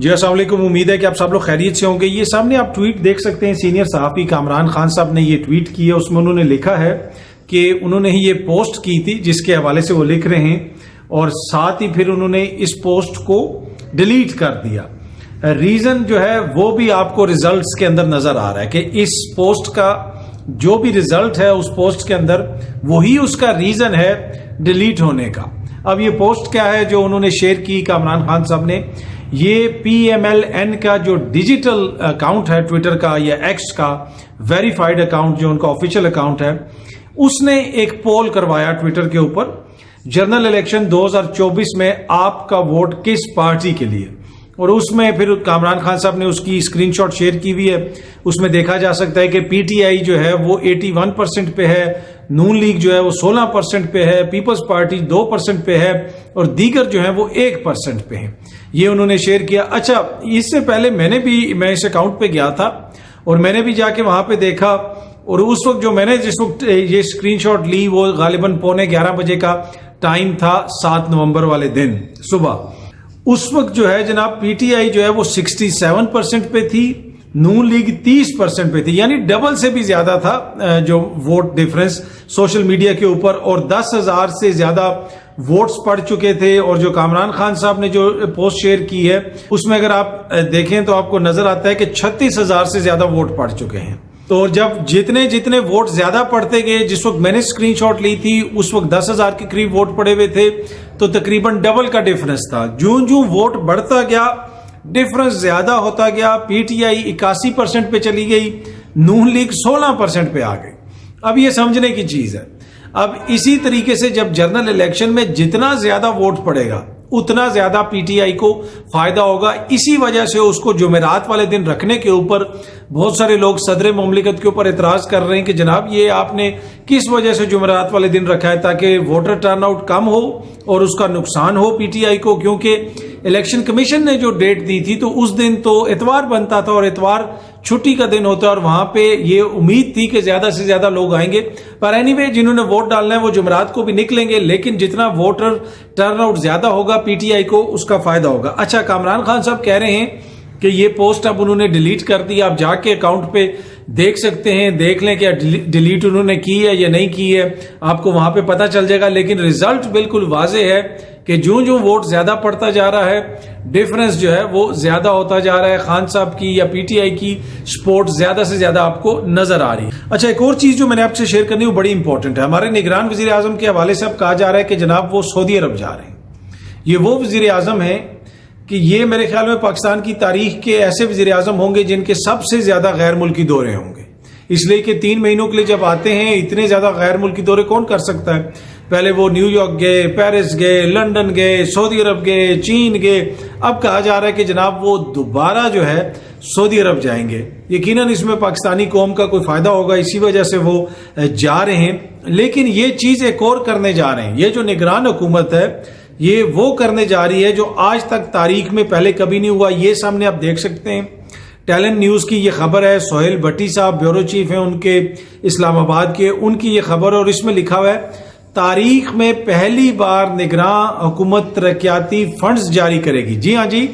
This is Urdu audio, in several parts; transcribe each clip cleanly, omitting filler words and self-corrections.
جی السلام علیکم، امید ہے کہ آپ سب لوگ خیریت سے ہوں گے۔ یہ سامنے آپ ٹویٹ دیکھ سکتے ہیں، سینئر صحافی کامران خان صاحب نے یہ ٹویٹ کی ہے۔ اس میں انہوں نے لکھا ہے کہ انہوں نے یہ پوسٹ کی تھی جس کے حوالے سے وہ لکھ رہے ہیں، اور ساتھ ہی پھر انہوں نے اس پوسٹ کو ڈیلیٹ کر دیا۔ ریزن جو ہے وہ بھی آپ کو ریزلٹس کے اندر نظر آ رہا ہے کہ اس پوسٹ کا جو بھی ریزلٹ ہے اس پوسٹ کے اندر وہی اس کا ریزن ہے ڈیلیٹ ہونے کا۔ اب یہ پوسٹ کیا ہے جو انہوں نے شیئر کی کامران خان صاحب نے؟ یہ PMLN کا جو ڈیجیٹل اکاؤنٹ ہے ٹویٹر کا یا ایکس کا ویریفائڈ اکاؤنٹ جو ان کا آفیشیل اکاؤنٹ ہے، اس نے ایک پول کروایا ٹویٹر کے اوپر، جنرل الیکشن 2024 میں آپ کا ووٹ کس پارٹی کے لیے، اور اس میں پھر کامران خان صاحب نے اس کی اسکرین شاٹ شیئر کی ہوئی ہے۔ اس میں دیکھا جا سکتا ہے کہ PTI جو ہے وہ 81% پہ ہے، نون لیگ جو ہے وہ 16% پہ ہے، پیپلز پارٹی 2% پہ ہے، اور دیگر جو ہیں وہ 1% پہ ہیں۔ یہ انہوں نے شیئر کیا۔ اچھا، اس سے پہلے میں اس اکاؤنٹ پہ گیا تھا اور میں نے بھی جا کے وہاں پہ دیکھا، اور اس وقت جو میں نے جس وقت یہ اسکرین شاٹ لی وہ غالباً 11:15 بجے کا ٹائم تھا، 7 نومبر والے دن صبح۔ اس وقت جو ہے جناب PTI جو ہے وہ 67% پہ تھی، نون لیگ 30% پہ تھی، یعنی ڈبل سے بھی زیادہ تھا جو ووٹ ڈیفرنس سوشل میڈیا کے اوپر، اور 10,000 سے زیادہ ووٹس پڑ چکے تھے۔ اور جو کامران خان صاحب نے جو پوسٹ شیئر کی ہے اس میں اگر آپ دیکھیں تو آپ کو نظر آتا ہے کہ 36,000 سے زیادہ ووٹ پڑ چکے ہیں۔ تو جب جتنے ووٹ زیادہ پڑتے گئے، جس وقت میں نے اسکرین شاٹ لی تھی اس وقت 10,000 کے قریب ووٹ پڑے ہوئے تھے، تو تقریباً ڈبل کا ڈیفرنس تھا۔ جوں ووٹ بڑھتا گیا ڈیفرنس زیادہ ہوتا گیا، PTI 81% پہ چلی گئی، نون لیگ 16% پہ آ گئی۔ اب یہ سمجھنے کی چیز ہے۔ اب اسی طریقے سے جب جنرل الیکشن میں جتنا زیادہ ووٹ پڑے گا اتنا زیادہ PTI کو فائدہ ہوگا۔ اسی وجہ سے اس کو جمعرات والے دن رکھنے کے اوپر بہت سارے لوگ صدر مملکت کے اوپر اعتراض کر رہے ہیں کہ جناب یہ آپ نے کس وجہ سے جمعرات والے دن رکھا ہے، تاکہ ووٹر ٹرن آؤٹ کم ہو اور اس کا نقصان ہو PTI کو، کیونکہ الیکشن کمیشن نے جو ڈیٹ دی تھی تو اس دن تو اتوار بنتا تھا اور اتوار چھٹی کا دن ہوتا ہے، اور وہاں پہ یہ امید تھی کہ زیادہ سے زیادہ لوگ آئیں گے۔ پر اینی وے جنہوں نے ووٹ ڈالنا ہے وہ جمعرات کو بھی نکلیں گے، لیکن جتنا ووٹر ٹرن آؤٹ زیادہ ہوگا PTI کو اس کا فائدہ ہوگا۔ اچھا، کامران خان صاحب کہہ رہے ہیں کہ یہ پوسٹ اب انہوں نے ڈیلیٹ کر دی۔ آپ جا کے اکاؤنٹ پہ دیکھ سکتے ہیں، دیکھ لیں کہ ڈیلیٹ انہوں نے کی ہے یا نہیں کی ہے، آپ کو وہاں پہ پتہ چل جائے گا۔ لیکن ریزلٹ بالکل واضح ہے کہ جوں ووٹ زیادہ پڑتا جا رہا ہے ڈیفرنس جو ہے وہ زیادہ ہوتا جا رہا ہے۔ خان صاحب کی یا PTI کی سپورٹ زیادہ سے زیادہ آپ کو نظر آ رہی ہے۔ اچھا، ایک اور چیز جو میں نے آپ سے شیئر کرنی وہ بڑی امپورٹنٹ ہے۔ ہمارے نگران وزیر اعظم کے حوالے سے اب کہا جا رہا ہے کہ جناب وہ سعودی عرب جا رہے ہیں۔ یہ وہ وزیر اعظم ہیں کہ یہ میرے خیال میں پاکستان کی تاریخ کے ایسے وزیر اعظم ہوں گے جن کے سب سے زیادہ غیر ملکی دورے ہوں گے، اس لیے کہ 3 مہینوں کے لیے جب آتے ہیں اتنے زیادہ غیر ملکی دورے کون کر سکتا ہے؟ پہلے وہ نیو یارک گئے، پیرس گئے، لندن گئے، سعودی عرب گئے، چین گئے، اب کہا جا رہا ہے کہ جناب وہ دوبارہ جو ہے سعودی عرب جائیں گے۔ یقیناً اس میں پاکستانی قوم کا کوئی فائدہ ہوگا، اسی وجہ سے وہ جا رہے ہیں۔ لیکن یہ چیز ایک اور کرنے جا رہے ہیں، یہ جو نگران حکومت ہے یہ وہ کرنے جا رہی ہے جو آج تک تاریخ میں پہلے کبھی نہیں ہوا۔ یہ سامنے آپ دیکھ سکتے ہیں، ٹیلنٹ نیوز کی یہ خبر ہے، سہیل بھٹی صاحب بیورو چیف ہیں ان کے اسلام آباد کے، ان کی یہ خبر، اور اس میں لکھا ہوا ہے تاریخ میں پہلی بار نگراں حکومت ترقیاتی فنڈز جاری کرے گی۔ جی ہاں جی،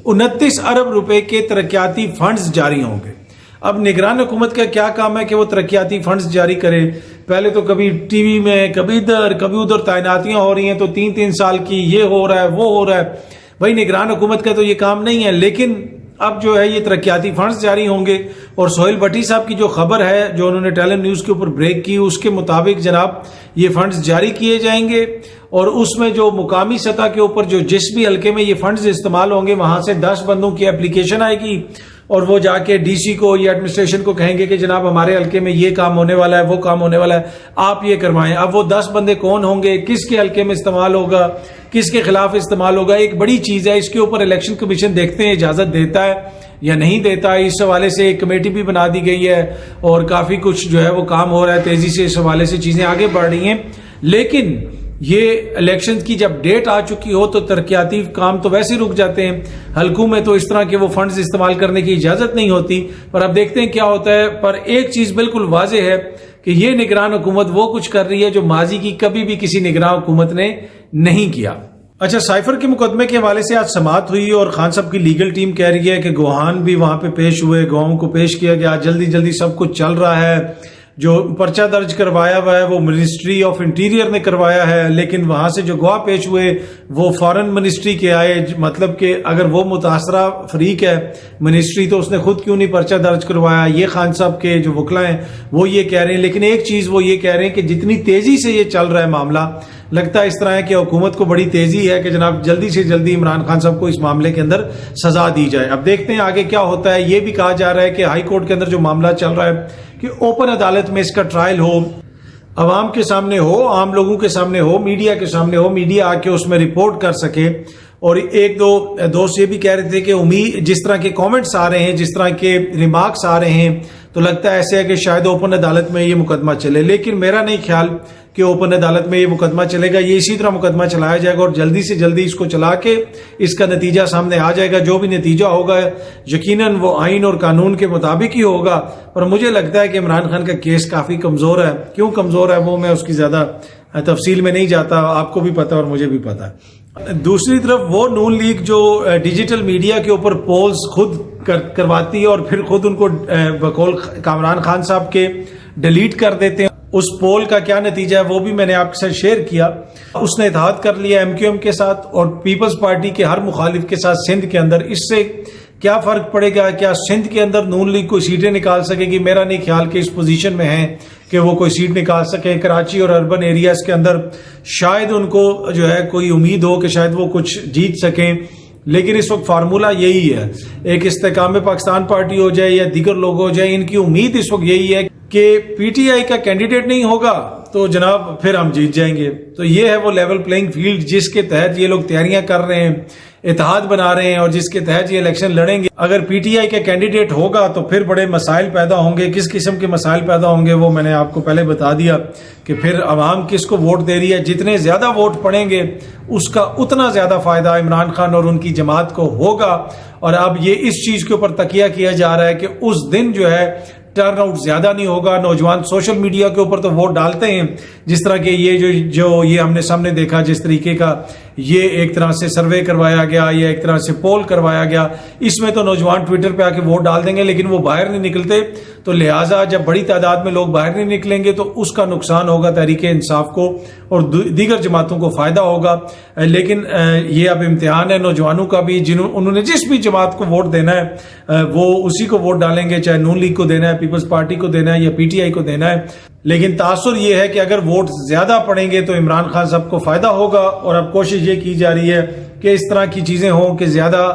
29 ارب روپے کے ترقیاتی فنڈز جاری ہوں گے۔ اب نگران حکومت کا کیا کام ہے کہ وہ ترقیاتی فنڈز جاری کرے؟ پہلے تو کبھی ٹی وی میں کبھی ادھر تعیناتیاں ہو رہی ہیں، تو 3 سال کی یہ ہو رہا ہے وہ ہو رہا ہے۔ بھائی نگران حکومت کا تو یہ کام نہیں ہے، لیکن اب جو ہے یہ ترقیاتی فنڈز جاری ہوں گے۔ اور سہیل بھٹی صاحب کی جو خبر ہے جو انہوں نے ٹیلنٹ نیوز کے اوپر بریک کی، اس کے مطابق جناب یہ فنڈز جاری کیے جائیں گے، اور اس میں جو مقامی سطح کے اوپر جو جس بھی حلقے میں یہ فنڈز استعمال ہوں گے وہاں سے 10 بندوں کی اپلیکیشن آئے گی، اور وہ جا کے DC کو یا ایڈمنسٹریشن کو کہیں گے کہ جناب ہمارے حلقے میں یہ کام ہونے والا ہے، وہ کام ہونے والا ہے، آپ یہ کروائیں۔ اب وہ 10 بندے کون ہوں گے، کس کے حلقے میں استعمال ہوگا، کس کے خلاف استعمال ہوگا، ایک بڑی چیز ہے۔ اس کے اوپر الیکشن کمیشن دیکھتے ہیں اجازت دیتا ہے یا نہیں دیتا ہے۔ اس حوالے سے ایک کمیٹی بھی بنا دی گئی ہے اور کافی کچھ جو ہے وہ کام ہو رہا ہے تیزی سے، اس حوالے سے چیزیں آگے بڑھ رہی ہیں۔ لیکن یہ الیکشن کی جب ڈیٹ آ چکی ہو تو ترقیاتی کام تو ویسے رک جاتے ہیں، حلقوں میں تو اس طرح کے وہ فنڈز استعمال کرنے کی اجازت نہیں ہوتی۔ پر اب دیکھتے ہیں کیا ہوتا ہے۔ پر ایک چیز بالکل واضح ہے کہ یہ نگران حکومت وہ کچھ کر رہی ہے جو ماضی کی کبھی بھی کسی نگران حکومت نے نہیں کیا۔ اچھا، سائفر کے مقدمے کے حوالے سے آج سماعت ہوئی اور خان صاحب کی لیگل ٹیم کہہ رہی ہے کہ گواہان بھی وہاں پہ پیش ہوئے، گواہوں کو پیش کیا گیا، جلدی جلدی سب کچھ چل رہا ہے. جو پرچہ درج کروایا ہوا ہے وہ منسٹری آف انٹیریئر نے کروایا ہے، لیکن وہاں سے جو گواہ پیش ہوئے وہ فارن منسٹری کے آئے. مطلب کہ اگر وہ متاثرہ فریق ہے منسٹری تو اس نے خود کیوں نہیں پرچہ درج کروایا؟ یہ خان صاحب کے جو وکلا ہیں وہ یہ کہہ رہے ہیں. لیکن ایک چیز وہ یہ کہہ رہے ہیں کہ جتنی تیزی سے یہ چل رہا ہے معاملہ، لگتا ہے اس طرح ہے کہ حکومت کو بڑی تیزی ہے کہ جناب جلدی سے جلدی عمران خان صاحب کو اس معاملے کے اندر سزا دی جائے. اب دیکھتے ہیں آگے کیا ہوتا ہے. یہ بھی کہا جا رہا ہے کہ ہائی کورٹ کے اندر جو معاملہ چل رہا ہے کہ اوپن عدالت میں اس کا ٹرائل ہو، عوام کے سامنے ہو، عام لوگوں کے سامنے ہو، میڈیا کے سامنے ہو، میڈیا آ کے اس میں رپورٹ کر سکے. اور ایک دو دوست یہ بھی کہہ رہے تھے کہ امید جس طرح کے کامنٹس آ رہے ہیں، جس طرح کے ریمارکس آ رہے ہیں، تو لگتا ہے ایسے ہے کہ شاید اوپن عدالت میں یہ مقدمہ چلے. لیکن میرا نہیں خیال کہ اوپن عدالت میں یہ مقدمہ چلے گا. یہ اسی طرح مقدمہ چلایا جائے گا اور جلدی سے جلدی اس کو چلا کے اس کا نتیجہ سامنے آ جائے گا. جو بھی نتیجہ ہوگا یقیناً وہ آئین اور قانون کے مطابق ہی ہوگا. پر مجھے لگتا ہے کہ عمران خان کا کیس کافی کمزور ہے. کیوں کمزور ہے وہ میں اس کی زیادہ تفصیل میں نہیں جاتا، آپ کو بھی پتا اور مجھے بھی پتا. دوسری طرف وہ نون لیگ جو ڈیجیٹل میڈیا کے اوپر پولز خود کرواتی ہے اور پھر خود ان کو بقول کامران خان صاحب کے ڈیلیٹ کر دیتے ہیں، اس پول کا کیا نتیجہ ہے وہ بھی میں نے آپ کے ساتھ شیئر کیا. اس نے اتحاد کر لیا ایم کیو ایم کے ساتھ اور پیپلز پارٹی کے ہر مخالف کے ساتھ سندھ کے اندر. اس سے کیا فرق پڑے گا؟ کیا سندھ کے اندر نون لیگ کوئی سیٹیں نکال سکے گی؟ میرا نہیں خیال کہ اس پوزیشن میں ہیں کہ وہ کوئی سیٹ نکال سکیں. کراچی اور اربن ایریاز کے اندر شاید ان کو جو ہے کوئی امید ہو کہ شاید وہ کچھ جیت سکیں. لیکن اس وقت فارمولہ یہی ہے، ایک استحکام پاکستان پارٹی ہو جائے یا دیگر لوگ ہو جائیں، ان کی امید اس وقت یہی ہے کہ پی ٹی آئی کا کینڈیڈیٹ نہیں ہوگا تو جناب پھر ہم جیت جائیں گے. تو یہ ہے وہ لیول پلینگ فیلڈ جس کے تحت یہ لوگ تیاریاں کر رہے ہیں، اتحاد بنا رہے ہیں اور جس کے تحت یہ الیکشن لڑیں گے. اگر پی ٹی آئی کا کینڈیڈیٹ ہوگا تو پھر بڑے مسائل پیدا ہوں گے. کس قسم کے مسائل پیدا ہوں گے وہ میں نے آپ کو پہلے بتا دیا کہ پھر عوام کس کو ووٹ دے رہی ہے. جتنے زیادہ ووٹ پڑیں گے اس کا اتنا زیادہ فائدہ عمران خان اور ان کی جماعت کو ہوگا. اور اب یہ اس چیز کے اوپر تکیہ کیا جا رہا ہے کہ اس دن جو ہے ٹرن آؤٹ زیادہ نہیں ہوگا. نوجوان سوشل میڈیا کے اوپر تو ووٹ ڈالتے ہیں، جس طرح کہ یہ جو یہ ہم نے سامنے دیکھا، جس طریقے کا یہ ایک طرح سے سروے کروایا گیا یا ایک طرح سے پول کروایا گیا، اس میں تو نوجوان ٹویٹر پہ آ کے ووٹ ڈال دیں گے لیکن وہ باہر نہیں نکلتے. تو لہٰذا جب بڑی تعداد میں لوگ باہر نہیں نکلیں گے تو اس کا نقصان ہوگا تحریک انصاف کو اور دیگر جماعتوں کو فائدہ ہوگا. لیکن یہ اب امتحان ہے نوجوانوں کا بھی، انہوں نے جس بھی جماعت کو ووٹ دینا ہے وہ اسی کو ووٹ ڈالیں گے، چاہے نون لیگ کو دینا ہے، پیپلز پارٹی کو دینا ہے یا پی ٹی آئی کو دینا ہے. لیکن تاثر یہ ہے کہ اگر ووٹ زیادہ پڑیں گے تو عمران خان صاحب کو فائدہ ہوگا. اور اب کوشش یہ کی جا رہی ہے کہ اس طرح کی چیزیں ہوں کہ زیادہ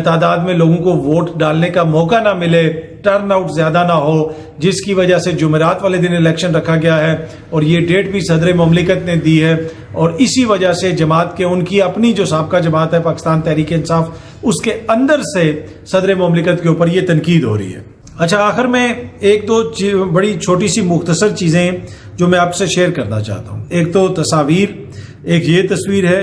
تعداد میں لوگوں کو ووٹ ڈالنے کا موقع نہ ملے، ٹرن آؤٹ زیادہ نہ ہو، جس کی وجہ سے جمعرات والے دن الیکشن رکھا گیا ہے اور یہ ڈیٹ بھی صدر مملکت نے دی ہے. اور اسی وجہ سے جماعت کے ان کی اپنی جو سابقہ جماعت ہے پاکستان تحریک انصاف، اس کے اندر سے صدر مملکت کے اوپر یہ تنقید ہو رہی ہے. اچھا، آخر میں ایک دو بڑی چھوٹی سی مختصر چیزیں جو میں آپ سے شیئر کرنا چاہتا ہوں. ایک تو تصاویر، ایک یہ تصویر ہے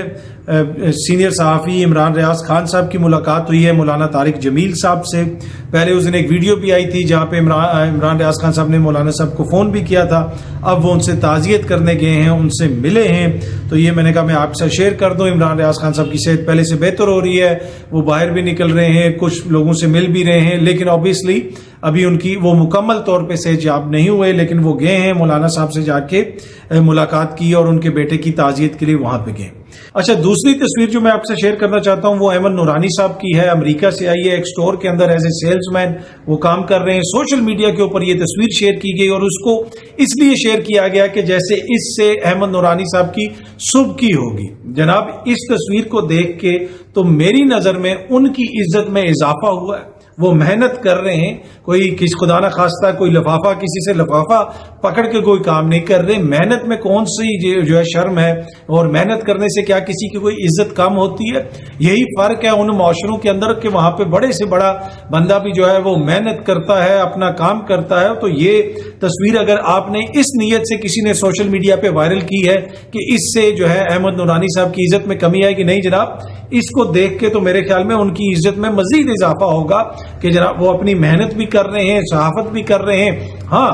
سینئر صحافی عمران ریاض خان صاحب کی ملاقات ہوئی ہے مولانا طارق جمیل صاحب سے. پہلے اس دن ایک ویڈیو بھی آئی تھی جہاں پہ عمران ریاض خان صاحب نے مولانا صاحب کو فون بھی کیا تھا. اب وہ ان سے تعزیت کرنے گئے ہیں، ان سے ملے ہیں. تو یہ میں نے کہا میں آپ سے شیئر کر دوں. عمران ریاض خان صاحب کی صحت پہلے سے بہتر ہو رہی ہے، وہ باہر بھی نکل رہے ہیں، کچھ لوگوں سے مل بھی رہے ہیں. لیکن اوبیسلی ابھی ان کی وہ مکمل طور پہ صحت یاب نہیں ہوئے، لیکن وہ گئے ہیں مولانا صاحب سے جا کے ملاقات کی اور ان کے بیٹے کی تعزیت کے لیے وہاں پہ گئے. اچھا، دوسری تصویر جو میں آپ سے شیئر کرنا چاہتا ہوں وہ احمد نورانی صاحب کی ہے. امریکہ سے آئی ہے، ایک سٹور کے اندر ایز اے سیلز مین وہ کام کر رہے ہیں. سوشل میڈیا کے اوپر یہ تصویر شیئر کی گئی اور اس کو اس لیے شیئر کیا گیا کہ جیسے اس سے احمد نورانی صاحب کی صبح کی ہوگی. جناب اس تصویر کو دیکھ کے تو میری نظر میں ان کی عزت میں اضافہ ہوا ہے. وہ محنت کر رہے ہیں، کوئی کسی خدا نہ خواستہ کوئی لفافہ کسی سے لفافہ پکڑ کے کوئی کام نہیں کر رہے. محنت میں کون سی جو ہے شرم ہے، اور محنت کرنے سے کیا کسی کی کوئی عزت کم ہوتی ہے؟ یہی فرق ہے ان معاشروں کے اندر کہ وہاں پہ بڑے سے بڑا بندہ بھی جو ہے وہ محنت کرتا ہے، اپنا کام کرتا ہے. تو یہ تصویر اگر آپ نے اس نیت سے کسی نے سوشل میڈیا پہ وائرل کی ہے کہ اس سے جو ہے احمد نورانی صاحب کی عزت میں کمی آئے گی، نہیں جناب. اس کو دیکھ کے تو میرے خیال میں ان کی عزت میں مزید اضافہ ہوگا کہ جناب وہ اپنی محنت بھی کر رہے ہیں، صحافت بھی کر رہے ہیں. ہاں،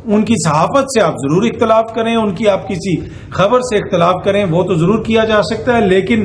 ان کی صحافت سے آپ ضرور اختلاف کریں، ان کی آپ کسی خبر سے اختلاف کریں، وہ تو ضرور کیا جا سکتا ہے، لیکن